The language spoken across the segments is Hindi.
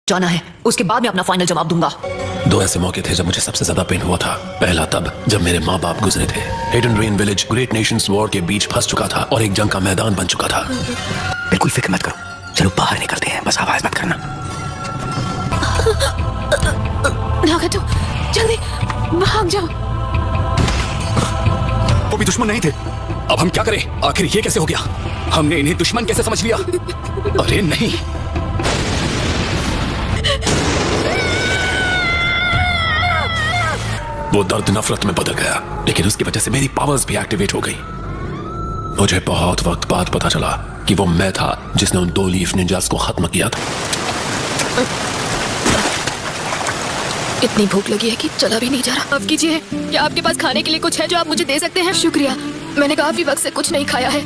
जाना है, उसके बाद मैं अपना फाइनल जवाब दूंगा। दो ऐसे मौके थे जब मुझे सबसे ज्यादा पेन हुआ था। पहला तब जब मेरे माँ बाप गुजरे थे। Hidden rain village great Nations war के बीच फंस चुका था और एक जंग का मैदान बन चुका था। बिल्कुल फिक्र मत करो, चलो बाहर निकलते हैं, बस आवाज मत करना। नागातो, जल्दी भाग जाओ। वो भी दुश्मन नहीं थे। अब हम क्या करें? आखिर ये कैसे हो गया? हमने इन्हें दुश्मन कैसे समझ लिया? अरे नहीं, वो दर्द नफरत में बदल गया, लेकिन उसकी वजह से मेरी पावर्स भी एक्टिवेट हो गई। मुझे बहुत वक्त बाद पता चला कि वो मैं था जिसने उन 2 लीफ निंजास को खत्म किया था। इतनी भूख लगी है कि चला भी नहीं जा रहा। अब कीजिए, क्या आपके पास खाने के लिए कुछ है जो आप मुझे दे सकते हैं? शुक्रिया, मैंने काफी वक्त से कुछ नहीं खाया है।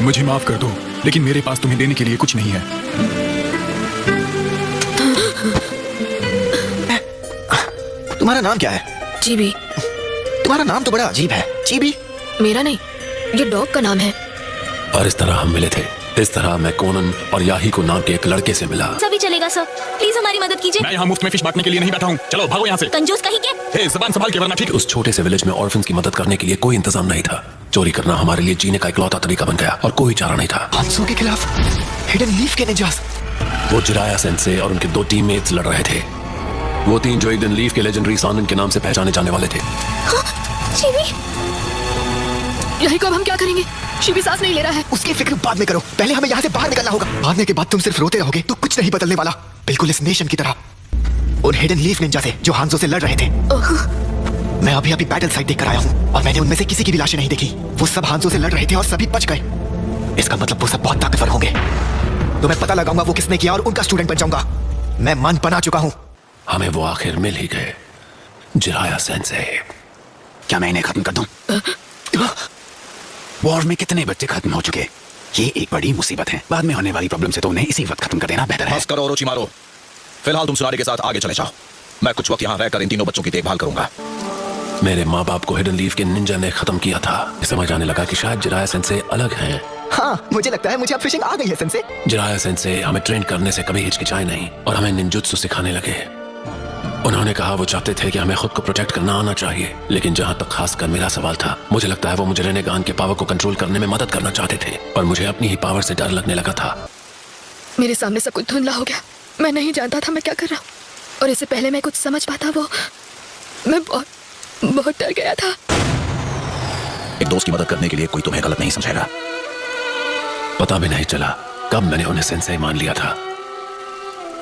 मुझे माफ कर दो, लेकिन मेरे पास तुम्हें देने के लिए कुछ नहीं है। तुम्हारा नाम क्या है? जीबी। तुम्हारा नाम तो बड़ा अजीब है। जीबी? मेरा नहीं, ये डॉग का नाम है। और इस तरह हम मिले थे। इस तरह मैं कोनन और याहीको नाम के एक लड़के से मिला। सभी चलेगा सर, प्लीज हमारी मदद कीजिए। मैं यहाँ मुफ्त में फिश बांटने के लिए नहीं बैठा हूँ। चलो भागो यहाँ से। कंजूस कहीं के। हे, जुबान संभाल के वरना ठीक। उस छोटे से विलेज में ऑर्फन्स की मदद करने के लिए कोई इंतजाम नहीं था। चोरी करना हमारे लिए जीने का इकलौता तरीका बन गया और कोई चारा नहीं था। हांसो के खिलाफ हिडन लीफ के निंजास। वो जिराया सेंसे और उनके 2 टीममेट्स लड़ रहे थे। वो 3 जो एक दिन लीफ के लेजेंडरी सानन के नाम से पहचाने जाने वाले थे। जीबी, यही को अब हम क्या करेंगे? शिबी सांस नहीं ले रहा है। उसकी फिक्र बाद में करो, पहले हमें यहाँ से बाहर निकलना होगा। भागने के बाद तुम सिर्फ रोते रहोगे तो कुछ नहीं बदलने वाला। बिल्कुल इस नेशन की तरह। उन हिडन लीफ निंजा से जो हांजो से लड़ रहे थे। मैं अभी बैटल साइट देखकर आया हूँ और मैंने उनमें से किसी की भी लाशें नहीं देखी। वो सब हांजो से लड़ रहे थे और सभी बच गए। इसका मतलब वो सब बहुत ताकतवर होंगे। तो मैं पता लगाऊंगा वो किसने किया और उनका स्टूडेंट बन जाऊंगा। मैं मन बना चुका हूँ। हमें वो आखिर मिल ही गए, जिराया सेंसे। क्या मैं इन्हें खत्म कर दूं? वॉर में कितने बच्चे खत्म हो चुके। ये एक बड़ी मुसीबत है। बाद में होने वाली प्रॉब्लम से तो उन्हें इसी वक्त खत्म कर देना बेहतर है। बस करो ओरोचिमारो, फिलहाल तुम सुनारी के साथ आगे चले जाओ। मैं कुछ वक्त यहाँ रहकर इन तीनों बच्चों की देखभाल करूंगा। मेरे माँ बाप को हिडन लीफ के निंजा ने खत्म किया था। समझ आने लगा कि शायद जिराया सेंसे अलग हैं। हाँ, मुझे लगता है मुझे अब फिशिंग आ गई है सेंसे। जिराया सेंसे हमें ट्रेन करने से कभी हिचकिचाए नहीं और हमें निंजुत्सु सिखाने लगे। उन्होंने कहा वो चाहते थे कि हमें खुद को प्रोटेक्ट करना आना चाहिए, लेकिन जहाँ तक खासकर मेरा सवाल था, मुझे लगता है वो मुझे रेनेगान के पावर को कंट्रोल करने में मदद करना चाहते थे, पर मुझे अपनी ही पावर से डर लगने लगा था। मेरे सामने सब कुछ धुंधला हो गया। मैं नहीं जानता था मैं क्या कर रहा हूँ और इससे पहले मैं कुछ समझ पाता वो मैं बहुत डर गया था। एक दोस्त की मदद करने के लिए कोई तुम्हें गलत नहीं समझेगा। पता भी नहीं चला कब मैंने उन्हें सेंसे मान लिया था।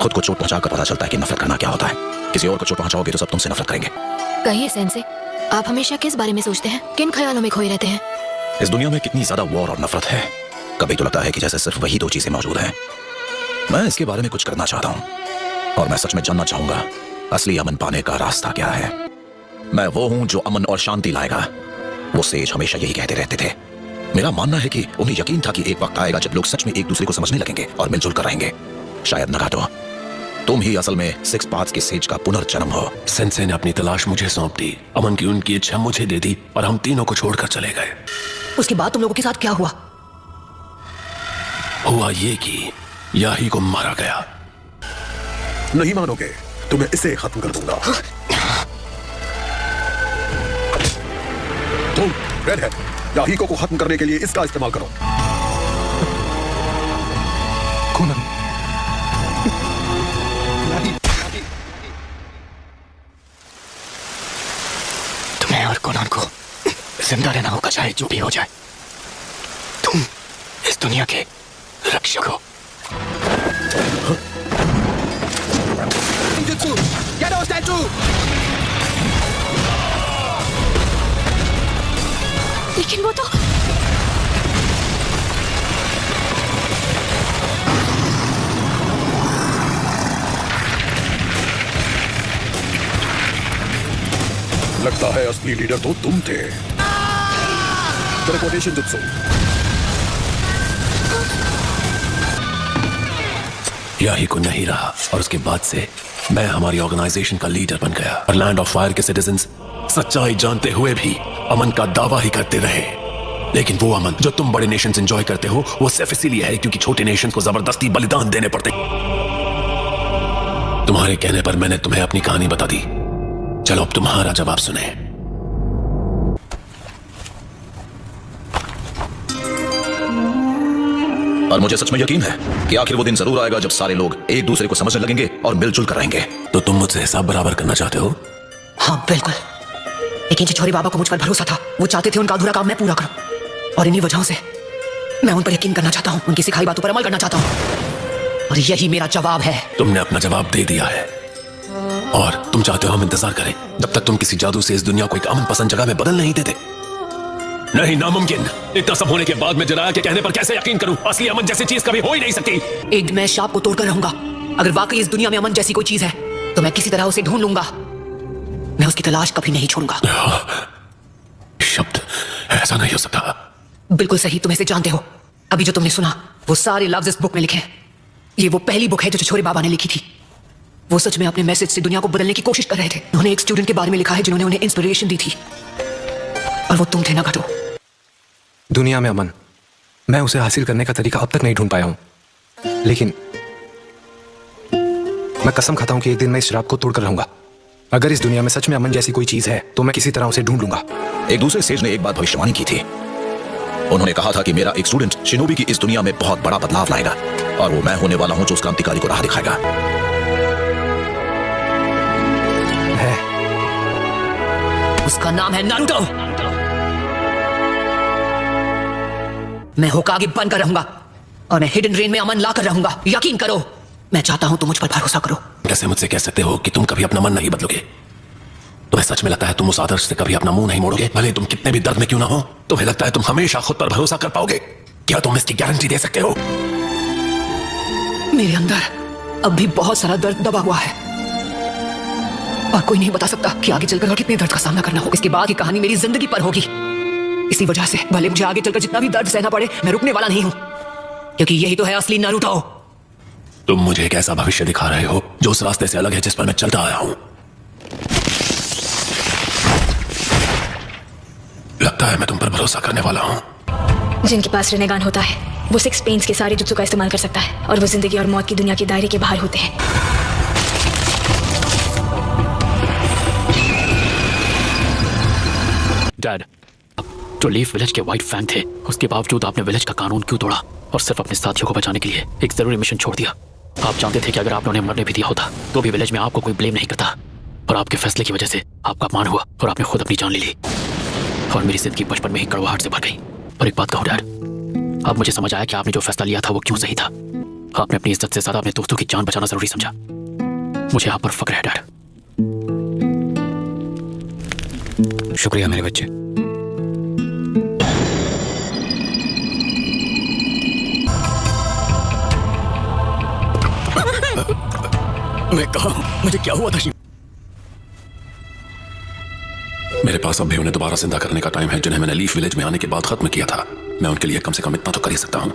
खुद को चोट पहुंचाकर पता चलता है कि नफरत करना क्या होता है। किसी और को चोट पहुंचाओगे तो सब तुमसे नफरत करेंगे। कहिए सेंसे, आप हमेशा किस बारे में सोचते हैं? किन ख्यालों में खोए रहते हैं? इस दुनिया में कितनी ज्यादा वॉर और नफरत है। कभी तो लगता है कि जैसे सिर्फ वही 2 चीजें मौजूद हैं। मैं इसके बारे में कुछ करना चाहता हूँ और मैं सच में जानना चाहूंगा असली अमन पाने का रास्ता क्या है। मैं वो हूँ जो अमन और शांति लाएगा। वो सेज हमेशा यही कहते रहते थे। मेरा मानना है कि उन्हें यकीन था कि एक वक्त आएगा जब लोग सच में एक दूसरे को समझने लगेंगे और मिलजुल कर रहेंगे। शायद नगाटो, तुम ही असल में 6 पाथ्स के सेज का पुनर्जन्म हो। सेंसे ने अपनी तलाश मुझे सौंप दी, अमन की उनकी इच्छा मुझे दे दी और हम तीनों को छोड़कर चले गए। उसके बाद तुम लोगों के साथ क्या हुआ? हुआ ये कि याही को मारा गया। नहीं मानोगे तो मैं इसे खत्म कर दूंगा। तुम रेडहेड, याहीको को खत्म करने के लिए इसका इस्तेमाल करो। कोनन, तुम्हें और कोनन को जिंदा रहना होगा, चाहे जो भी हो जाए। तुम इस दुनिया के रक्षक हो। लेकिन वो तो लगता है असली लीडर तो तुम थे। Teleportation jutsu. याही को नहीं रहा और उसके बाद से मैं हमारी ऑर्गेनाइजेशन का लीडर बन गया और लैंड ऑफ फायर के सिटीजन्स सच्चाई जानते हुए भी अमन का दावा ही करते रहे। लेकिन वो अमन जो तुम बड़े नेशंस एंजॉय करते हो, वो सिर्फ इसीलिए है क्योंकि छोटे नेशंस को जबरदस्ती बलिदान देने पड़ते। तुम्हारे कहने पर मैंने तुम्हें अपनी कहानी बता दी। चलो अब तुम्हारा जवाब सुने। और मुझे सच में यकीन है कि आखिर वो दिन जरूर आएगा जब सारे लोग एक दूसरे को समझने लगेंगे और मिलजुल कर रहेंगे। तो तुम मुझसे हिसाब बराबर करना चाहते हो? हाँ बिल्कुल, लेकिन छिछोरे बाबा को मुझ पर भरोसा था। वो चाहते थे उनका अधूरा काम मैं पूरा करूं, और इन्हीं वजहों से मैं उन पर यकीन करना चाहता हूं, उनकी सिखाई बातों पर अमल करना चाहता हूं, और यही मेरा जवाब है। तुमने अपना जवाब दे दिया है और तुम चाहते हो हम इंतजार करें जब तक तुम किसी जादू से इस दुनिया को एक अमन पसंद जगह में बदल नहीं देते। नहीं, नामुमकिन। इतना सब होने के बाद मैं जराया के कहने पर कैसे यकीन करूं? असली अमन जैसी चीज कभी हो ही नहीं सकती। एक दिन मैं इस शाप को तोड़कर रहूंगा। अगर वाकई इस दुनिया में अमन जैसी कोई चीज है तो मैं किसी तरह उसे ढूंढ लूंगा। मैं उसकी तलाश कभी नहीं छोड़ूंगा। शब्द, ऐसा नहीं हो सकता। बिल्कुल सही, तुम इसे जानते हो। अभी जो तुमने सुना वो सारे लफ्ज इस बुक में लिखे हैं। ये वो पहली बुक है जो छिछोरे बाबा ने लिखी थी। वो सच में अपने मैसेज से दुनिया को बदलने की कोशिश कर रहे थे। उन्होंने एक स्टूडेंट के बारे में लिखा है जिन्होंने उन्हें इंस्पिरेशन दी थी, और वो तुम थे ना घटो। दुनिया में अमन, मैं उसे हासिल करने का तरीका अब तक नहीं ढूंढ पाया हूं, लेकिन मैं कसम खाता हूं कि एक दिन मैं इस शराब को तोड़कर रहूंगा। अगर इस दुनिया में सच में अमन जैसी कोई चीज है तो मैं किसी तरह उसे ढूंढ लूंगा। एक दूसरे सेज ने एक बात भविष्यवाणी की थी। उन्होंने कहा था कि मेरा एक स्टूडेंट शिनोबी की इस दुनिया में बहुत बड़ा बदलाव लाएगा, और वो मैं होने वाला हूं जो उस क्रांतिकारी को राह दिखाएगा। है, उसका नाम है नारुतो। मैं होकागे बनकर रहूंगा और मैं हिडन रेन में अमन लाकर रहूंगा। यकीन करो, मैं चाहता हूं तुम मुझ पर भरोसा करो। कैसे मुझसे कह सकते हो कि तुम कभी अपना मन नहीं बदलोगे? तुम्हें सच में लगता है तुम उस आदर्श से कभी अपना मुंह नहीं मोड़ोगे, भले तुम कितने भी दर्द में क्यों ना हो? तुम्हें लगता है तुम हमेशा खुद पर भरोसा कर पाओगे? क्या तुम इसकी गारंटी दे सकते हो? मेरे अंदर अब भी बहुत सारा दर्द दबा हुआ है, और कोई नहीं बता सकता कि आगे चलकर और कितने दर्द का सामना करना होगा। इसके बाद की कहानी मेरी जिंदगी पर होगी। इसी वजह से भले मुझे आगे चलकर जितना भी दर्द सहना पड़े, मैं रुकने वाला नहीं हूं, क्योंकि यही तो है असली नारुतो। तुम मुझे एक ऐसा भविष्य दिखा रहे हो जो उस रास्ते से अलग है जिस पर मैं चलता आया हूं। लगता है मैं तुम पर भरोसा करने वाला हूं। जिनके पास रेनेगान होता है वो 6 पेन्स के सारे जुत्सु का इस्तेमाल कर सकता है, और वो जिंदगी और मौत की दुनिया के दायरे के बाहर होते हैं। डैड, जो लीफ विलेज के व्हाइट फैंग थे, उसके बावजूद आपने विलेज का कानून क्यों तोड़ा और सिर्फ अपने साथियों को बचाने के लिए एक जरूरी मिशन छोड़ दिया? आप जानते थे कि अगर आपने उन्हें मरने भी दिया होता तो भी विलेज में आपको कोई ब्लेम नहीं करता, और आपके फैसले की वजह से आपका अपमान हुआ और आपने खुद अपनी जान ले ली, और मेरी जिंदगी बचपन में ही कड़वाहट से भर गई। और एक बात कहूं डैड, अब मुझे समझ आया कि आपने जो फैसला लिया था वो क्यों सही था। आपने अपनी इज्जत से ज्यादा अपने दोस्तों की जान बचाना जरूरी समझा। मुझे आप पर फक्र है डैड। शुक्रिया मेरे बच्चे। मैं कहा, मुझे क्या हुआ था? मेरे पास अब भी उन्हें दोबारा जिंदा करने का टाइम है जिन्हें मैंने लीफ विलेज में आने के बाद खत्म किया था। मैं उनके लिए कम से कम इतना तो कर ही सकता हूं।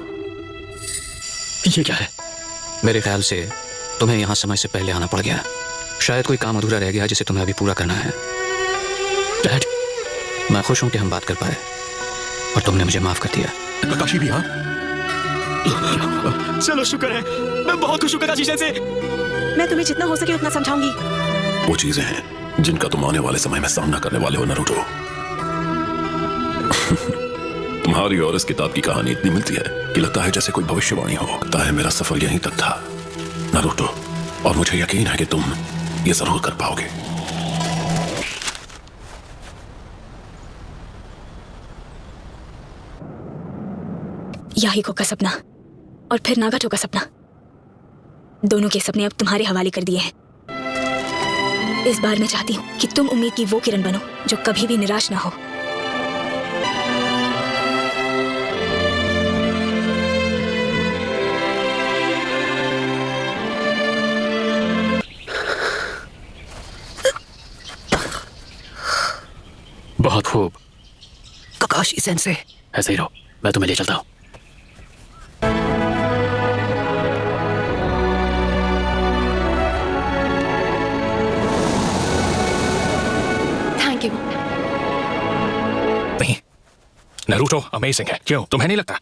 ये क्या है? मेरे ख्याल से तुम्हें यहाँ समय से पहले आना पड़ गया। शायद कोई काम अधूरा रह गया जिसे तुम्हें अभी पूरा करना है। डैड, मैं खुश हूं कि हम बात कर पाए और तुमने मुझे माफ कर दिया। ककाशी भी? हाँ, चलो शुक्र है, मैं बहुत खुश हूं ककाशी से। मैं तुम्हें जितना हो सके उतना समझाऊंगी। वो चीजें हैं जिनका तुम आने वाले समय में सामना करने वाले हो नारुतो। तुम्हारी और इस किताब की कहानी इतनी मिलती है कि लगता है जैसे कोई भविष्यवाणी हो। लगता है मेरा सफर यहीं तक था नारुतो, और मुझे यकीन है कि तुम ये जरूर कर पाओगे। याहिको का सपना और फिर नागाटो का सपना, दोनों के सपने अब तुम्हारे हवाले कर दिए हैं। इस बार मैं चाहती हूँ कि तुम उम्मीद की वो किरण बनो जो कभी भी निराश ना हो। बहुत खूब, ककाशी सेंसे। ऐसे ही रहो, मैं तुम्हें ले चलता हूँ। Thank you. नहीं, नारुतो अमेजिंग है, क्यों? तुम्हें नहीं लगता?